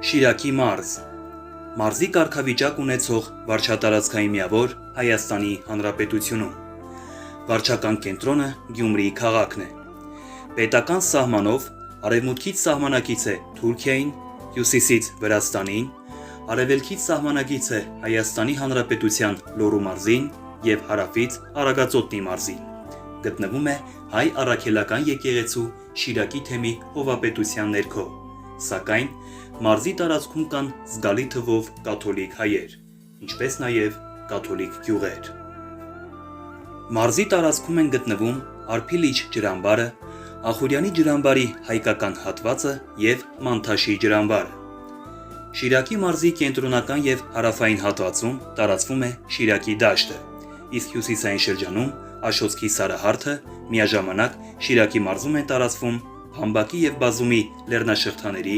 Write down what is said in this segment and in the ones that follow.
Շիրակի մարզ, մարզի կարգավիճակ ունեցող վարչատարածքային միավոր Հայաստանի Հանրապետությունում, վարչական կենտրոնը Գյումրի քաղաքն է, պետական սահմանով արևմուտքից սահմանակից է Թուրքիային, հյուսիսից Վրաստանին, արևելքից սահմանակից է Հայաստանի Հանրապետության Լոռու մարզին և հարավից Արագածոտնի մարզին, գտնվում է հայ առաքելական եկեղեցու Շիրակի թեմի հովապետության ներքո, սակայն մարզի տարածքում կան զգալի թվով կաթոլիկ հայեր, ինչպես նաև կաթոլիկ գյուղեր։ Մարզի տարածքում են գտնվում Արփիլիչ ջրամբարը, Ախուրյանի ջրամբարի հայկական հատվածը և Մանթաշի ջրամբարը։ Շիրակի մարզի կենտրոնական և հարավային հատվածում տարածվում է Շիրակի դաշտը, իսկ հյուսիսային շրջանում Աշոտսկի սարահարթը, միաժամանակ Շիրակի մարզում են տարածվում Փամբակի և Բազումի լեռնաշղթաների,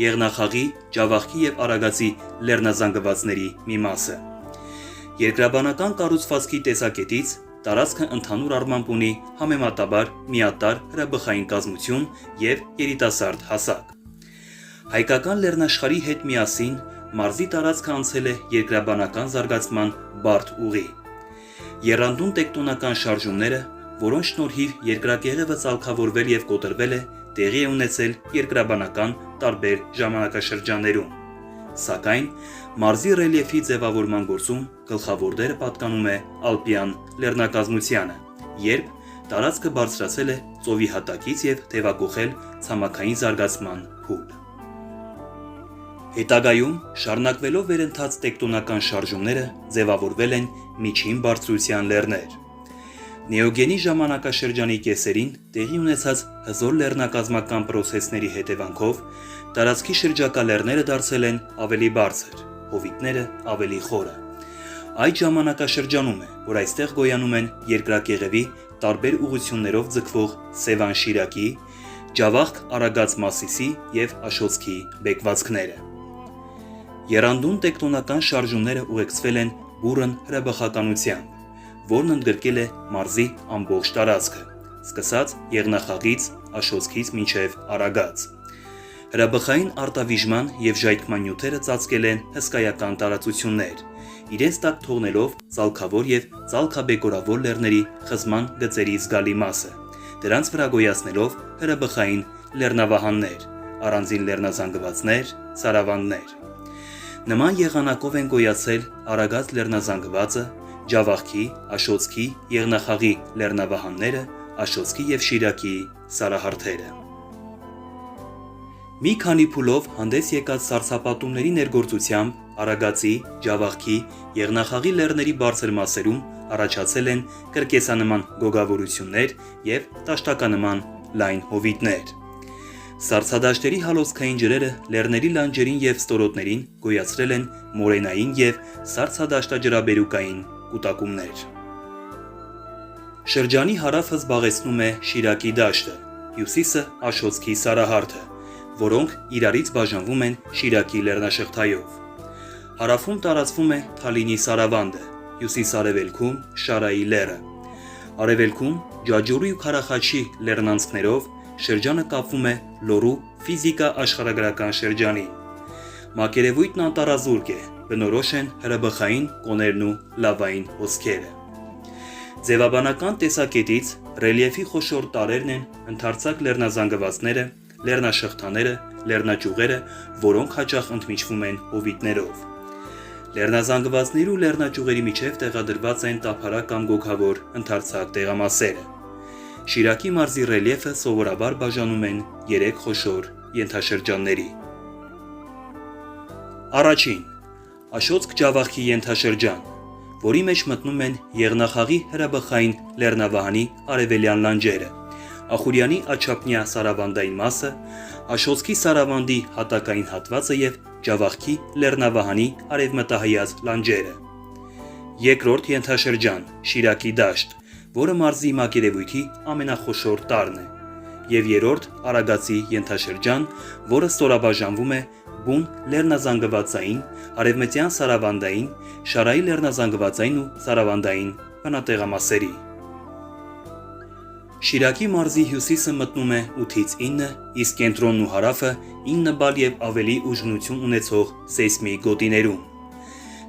Եղնախաղի, Ջավախքի և Արագածի լեռնազանգվածների մի մասը։ Երկրաբանական կառուցվածքի տեսակետից տարածքը ընդհանուր առմամբ ունի համեմատաբար միատարր հրաբխային կազմություն և երիտասարդ հասակ։ Հայկական լեռնաշխարհի հետ միասին մարզի տարածքը անցել է երկրաբանական զարգացման բարդ ուղի։ Եռանդուն տեկտոնական շարժումները, որոնց շնորհիվ երկրակեղևը ծալքավորվել և կոտրվել է, տեղի է ունեցել երկրաբանական տարբեր ժամանակաշրջաններում։ Սակայն մարզի ռելիեֆի ձևավորման գործում գլխավոր դերը պատկանում է ալպյան լեռնակազմությանը, երբ տարածքը բարձրացել է ծովի հատակից և թևակոխել ցամաքային զարգացման փուլ։ Հետագայում, շարունակվելով վերընթաց տեկտոնական շարժումները, ձևավորվել են միջին բարձրության լեռներ։ Նեոգենի ժամանակաշրջանի կեսերին տեղի ունեցած հզոր լեռնակազմական պրոցեսների հետևանքով տարածքի շրջակա լեռները դարձել են ավելի բարձր, հովիտները ավելի խորը։ Այդ ժամանակաշրջանում է, որ այստեղ գոյանում են երկրակեղևի տարբեր ուղղություններով ձգվող Սևան-Շիրակի, Ջավախք-Արագած Մասիսի և Աշոտսկի բեկվածքները։ Եռանդուն տեկտոնական շարժումները ուղեկցվել են բուռն հրաբխականությամբ, որն ընդգրկել է մարզի ամբողջ տարածքը, սկսած Եղնախաղից, Աշոտսկից մինչև Արագած։ Հրաբխային արտավիժման և ժայթքման նյութերը ծածկել են հսկայական տարածություններ, իրենց տակ թողնելով ծալքավոր և ծալքաբեկորավոր լեռների խզման գծերի զգալի մասը, դրանց վրա գոյացնելով հրաբխային լեռնավահաններ, առանձին լեռնազանգվածներ, սարավանդներ։ Նման եղանակով են գոյացել Արագած լեռնազանգվածը, Ջավախքի, Աշոտսկի, Եղնախաղի լեռնավահանները, Աշոտսկի և Շիրակի սարահարթերը։ Մի քանի փուլով հանդես եկած սառցապատումների ներգործությամբ Արագածի, Ջավախքի, Եղնախաղի լեռների բարձր մասերում առաջացել են կրկեսանման գոգավորություններ և տաշտականման լայն հովիտներ։ Սառցադաշտերի հալոցքային ջրերը լեռների լանջերին և ստորոտներին գոյացրել են մորենային և սառցադաշտաջրաբերուկային կուտակումներ։ Շրջանի հարավը զբաղեցնում է Շիրակի դաշտը, հյուսիսը Աշոտսկի սարահարթը, որոնք իրարից բաժանվում են Շիրակի լեռնաշղթայով։ Հարավում տարածվում է Թալինի սարավանդը, հյուսիս-արևելքում Շարայի լեռը։ Արևելքում Ջաջուրի ու Քարախաչի լեռնանցքներով շրջանը կապվում է Լոռու ֆիզիկա-աշխարհագրական շրջանին։ Մակերևույթն անտառազուրկ է, բնորոշ են հրաբխային կոներն ու լավային հոսքերը։ Ձևաբանական տեսակետից ռելիեֆի խոշոր տարրերն են ընդարձակ լեռնազանգվածները, լեռնաշղթաները, լեռնաճյուղերը, որոնք հաճախ ընդմիջվում են հովիտներով։ Լեռնազանգվածների ու լեռնաճյուղերի միջև տեղադրված են տափարակ կամ գոգավոր ընդարձակ տեղամասերը։ Շիրակի մարզի ռելիեֆը սովորաբար բաժանում են 3 խոշոր ենթաշրջանների։ Առաջին՝ Աշոտսկ-Ջավախքի ենթաշրջան, որի մեջ մտնում են Եղնախաղի հրաբխային լեռնավահանի արևելյան լանջերը, Ախուրյանի աջափնյա սարավանդային մասը, Աշոտսկի սարավանդի հատակային հատվածը և Ջավախքի լեռնավահանի արևմտահայաց լանջերը։ Երկրորդ ենթաշրջան՝ Շիրակի դաշտ, որը մարզի մակերևույթի ամենախոշոր տարրն է, և երրորդ Արագածի ենթաշրջան, որը ստորաբաժանվում է բուն լեռնազանգվածային, արևմտյան սարավանդային, Շարայի լեռնազանգվածային ու սարավանդային բնատեղամասերի։ Շիրակի մարզի հյուսիսը մտնում է 8-ից 9, իսկ կենտրոնն ու հարավը 9 բալ եւ ավելի ուժգնություն ունեցող սեյսմիկ գոտիներում։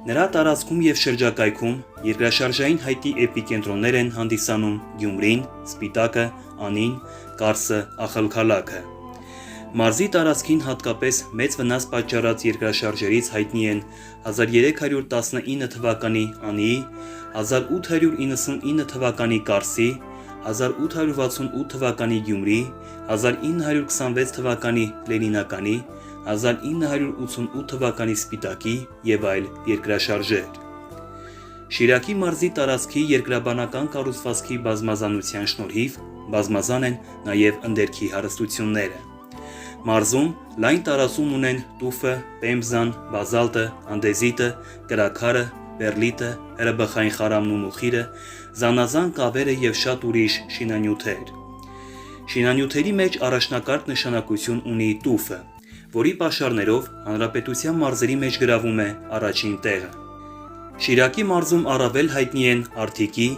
Նրա տարածքում եւ շրջակայքում երկրաշարժային հայտի էպիկենտրոններ են հանդիսանում Գյումրին, Սպիտակը, Անին, Կարսը, Ախալքալաքը։ Մարզի տարածքին հատկապես մեծ վնաս պատճառած երկրաշարժերից հայտնի են 1319 թվականի Անիի, 1899 թվականի Կարսի, 1868 թվականի Գյումրի, 1926 թվականի Լենինականի, 1988 թվականի Սպիտակի եւ այլ երկրաշարժեր։ Շիրակի մարզի տարածքի երկրաբանական կառուցվածքի բազմազանության շնորհիվ բազմազան են նաեւ ընդերքի հարստությունները։ Մարզում լայն տարածում ունեն տուֆը, պեմզան, բազալտը, անդեզիտը, կրաքարը, բերլիտը, հրաբխային խարամն ու մուխիրը, զանազան կավերը եւ շատ ուրիշ շինանյութեր։ Շինանյութերի մեջ առաջնակարգ նշանակություն ունի տուֆը, որի պաշարներով հանրապետության մարզերի մեջ գրավում է առաջին տեղը։ Շիրակի մարզում առավել հայտնի են Արթիկի,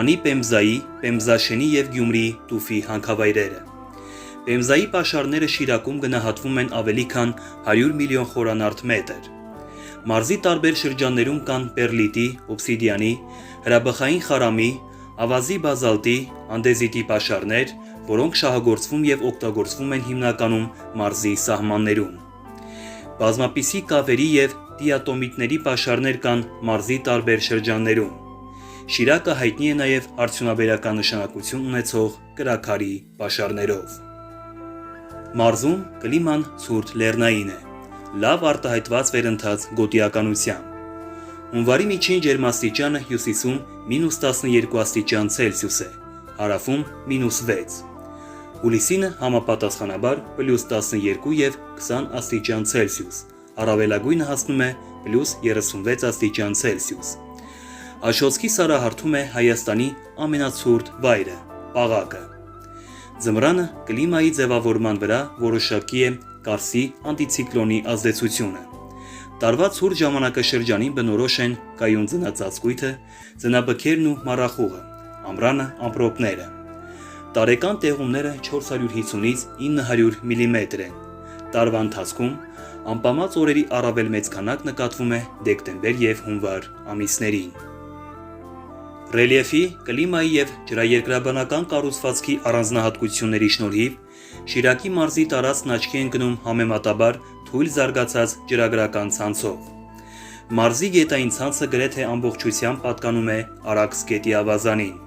Անի Պեմզայի, Պեմզաշենի եւ Գյումրիի տուֆի հանքավայրերը։ Պեմզայի պաշարները Շիրակում գնահատվում են ավելի քան 100 միլիոն խորանարդ մետր։ Մարզի տարբեր շրջաններում կան պերլիտի, օբսիդիանի, հրաբխային խարամի, ավազի բազալտի, անդեզիտի պաշարներ, որոնք շահագործվում եւ օգտագործվում են հիմնականում մարզի սահմաններում։ Բազմապիսի կավերի եւ դիատոմիտների պաշարներ կան մարզի տարբեր շրջաններում։ Շիրակը հայտնի է նաեւ արդյունաբերական նշանակություն ունեցող կրաքարի պաշարներով։ Մարզում կլիման ցուրտ լեռնային է, լավ արտահայտված վերընթաց գոտիականությամբ։ Հունվարի միջին ջերմաստիճանը հյուսիսում -12 աստիճան Ցելսիուս է, հարավում -6։ Հուլիսինը համապատասխանաբար +12 եւ 20 աստիճան Ցելսիուս, առավելագույնը հասնում է +36 աստիճան Ցելսիուս։ Աշոտսկի սարահարթում է Հայաստանի ամենացուրտ վայրը՝ Պաղակը։ Ձմռանը կլիմայի ձևավորման վրա որոշակի է Կարսի անտիցիկլոնի ազդեցությունը։ Տարվա ցուրտ ժամանակաշրջանին բնորոշ են կայուն ձնածածկույթը, ձնաբքերն ու մառախուղը, ամռանը ամպրոպները։ Տարեկան տեղումները 450-ից 900 մմ են։ Տարվա ընթացքում անպամած օրերի առավել մեծ քանակ նկատվում է դեկտեմբեր եւ հունվար ամիսներին։ Ռելիեֆի, կլիմայի եւ ջրաերկրաբանական կառուցվածքի առանձնահատկությունների շնորհիվ Շիրակի մարզի տարածքն աչքի են գնում համեմատաբար թույլ զարգացած ջրագրական ցանցով։ Մարզի գետային ցանցը գրեթե ամբողջությամբ պատկանում է Արաքս գետի ավազանին։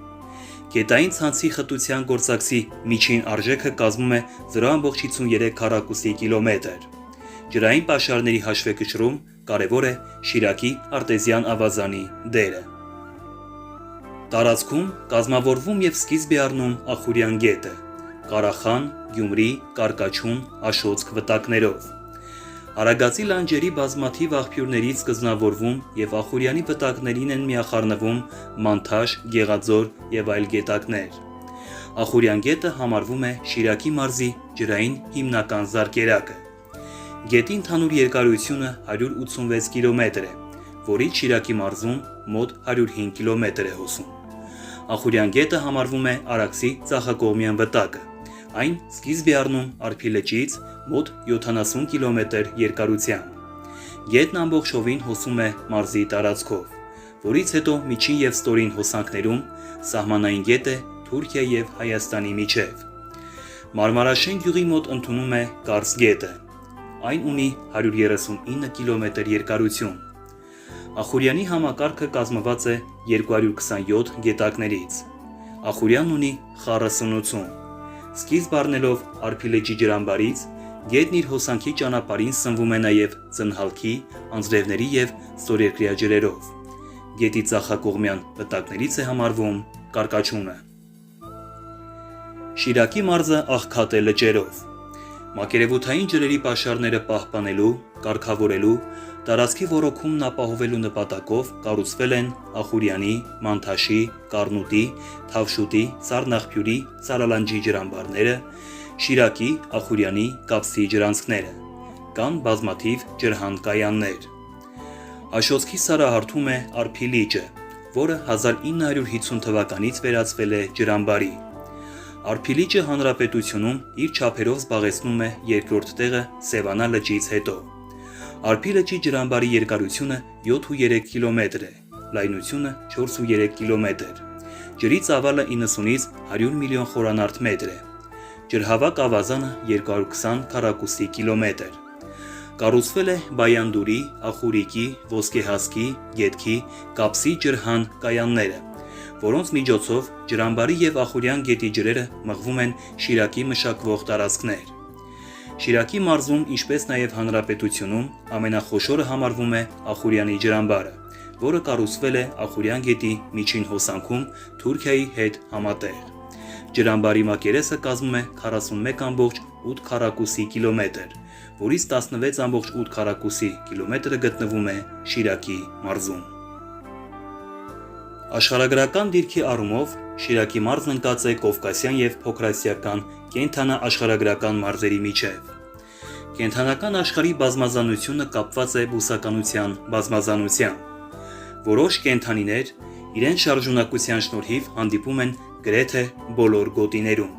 Գետային ցանցի խտության գործակցի միջին արժեքը կազմում է 0.53 քառակուսի կիլոմետր։ Ջրային պաշարների հաշվեկշռում կարևոր է Շիրակի արտեզյան ավազանի դերը։ Տարածքում կազմավորվում եւ սկիզբ է առնում Ախուրյան գետը, Ղարախան, Գյումրի, Կարկաչուն, Աշոտսկ վտակներով։ Արագածի լանջերի բազմաթիվ աղբյուրներից սկզբնավորվում եւ Ախուրյանի վտակներին են միախառնվում Մանթաշ, Գեղաձոր եւ այլ գետակներ։ Ախուրյան գետը համարվում է Շիրակի մարզի ջրային հիմնական զարկերակը։ Գետի ընդհանուր երկարությունը 186 կիլոմետր է, որից Շիրակի մարզում մոտ 105 կիլոմետր է հոսում։ Ախուրյան գետը համարվում է Արաքսի ցախակողմյան վտակը։ Այն սկիզբ է առնում Արփի լճից մոտ 70 կիլոմետր երկարությամբ։ Գետն ամբողջովին հոսում է մարզի տարածքով, որից հետո միջին եւ ստորին հոսանքներում սահմանային գետ է Թուրքիա եւ Հայաստանի միջև։ Մարմարաշեն գյուղի մոտ ընդունում է Կարս գետը։ Այն ունի 139 կիլոմետր երկարություն։ Ախուրյանի համակարգը կազմված է 227 գետակներից։ Ախուրյանն ունի խառը սնուցում։ Սկիզբ առնելով Արփի լճի ջրամբարից, գետն իր հոսանքի ճանապարհին սնվում է նաև ծնհալքի, անձրևների եւ ստորերկրյա ջրերով։ Գետի ցախակողմյան վտակներից է համարվում Կարկաչունը։ Շիրակի մարզը աղքատ է լճերով։ Մակերևութային ջրերի պաշարները պահպանելու, կարգավորելու, տարածքի ոռոգումն ապահովելու նպատակով կառուցվել են Ախուրյանի, Մանթաշի, Կառնուտի, Թավշուտի, Սառնախփյուրի, Սարալանջի ջրամբարները, Շիրակի, Ախուրյանի, Կապսի ջրանցքները։ Կան բազմաթիվ ջրհանկայաններ։ Աշոտսկի սարահարթում է Արփի լիճը, որը 1950 թվականից վերածվել է ջրամբարի։ Արփի լիճը հանրապետությունում իր չափերով զբաղեցնում է երկրորդ տեղը Սևանա լճից հետո։ Արփի լճի ջրամբարի երկարությունը 7.3 կիլոմետր է, լայնությունը 4.3 կիլոմետր։ Ջրի ծավալը 90-ից 100 միլիոն խորանարդ մետր է։ Ջրհավաք ավազանը 220 քառակուսի կիլոմետր։ Կառուցվել է Բայանդուրի, Ախուրիկի, Ոսկեհասկի, Գետքի, Կապսի ջրհան կայանները, որոնց միջոցով ջրամբարի եւ Ախուրյան գետի ջրերը մղվում են Շիրակի մշակվող տարածքներ։ Շիրակի մարզում, ինչպես նաև հանրապետությունում, ամենախոշորը համարվում է Ախուրյանի ջրամբարը, որը կառուցվել է Ախուրյան գետի միջին հոսանքում Թուրքիայի հետ համատեղ։ Ջրամբարի մակերեսը կազմում է 41.8 քառակուսի կիլոմետր, որից 16.8 քառակուսի կիլոմետրը գտնվում է Շիրակի մարզում։ Աշխարհագրական դիրքի առումով Շիրակի մարզն ընկած է կովկասյան եւ փոքրասիական կենդանաաշխարհագրական մարզերի միջև։ Կենդանական աշխարհի բազմազանությունը կապված է բուսականության բազմազանությամբ։ Որոշ կենդանիներ իրենց շարժունակության շնորհիվ հանդիպում են գրեթե բոլոր գոտիներում։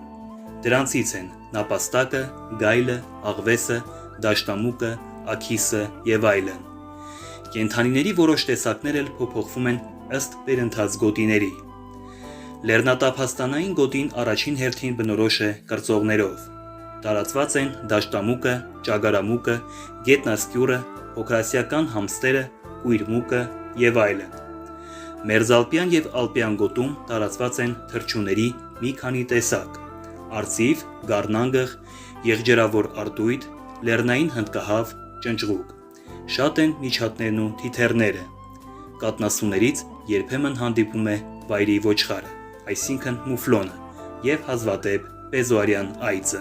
Դրանցից են նապաստակը, գայլը, աղվեսը, դաշտամուկը, աքիսը եւ այլն։ Կենդանիների որոշ տեսակներ էլ փոփոխվում են ըստ վերընթաց գոտիների։ Լեռնատափաստանային գոտին առաջին հերթին բնորոշ է կրծողներով։ Տարածված են դաշտամուկը, ճագարամուկը, գետնասկյուրը, փոքրասիական համստերը, կույրմուկը եւ այլն։ Մերձալպյան եւ ալպյան գոտում տարածված են թռչունների մի քանի տեսակ՝ արծիվ, գառնանգղ, եղջերավոր արտույտ, լեռնային հնդկահավ, ճնճղուկ։ Շատ են միջատներն ու թիթեռները։ Կատնասուներից երբեմն հանդիպում է վայրի ոչխարը, այսինքն մուֆլոնը, եւ հազվադեպ պեզոարյան այծը։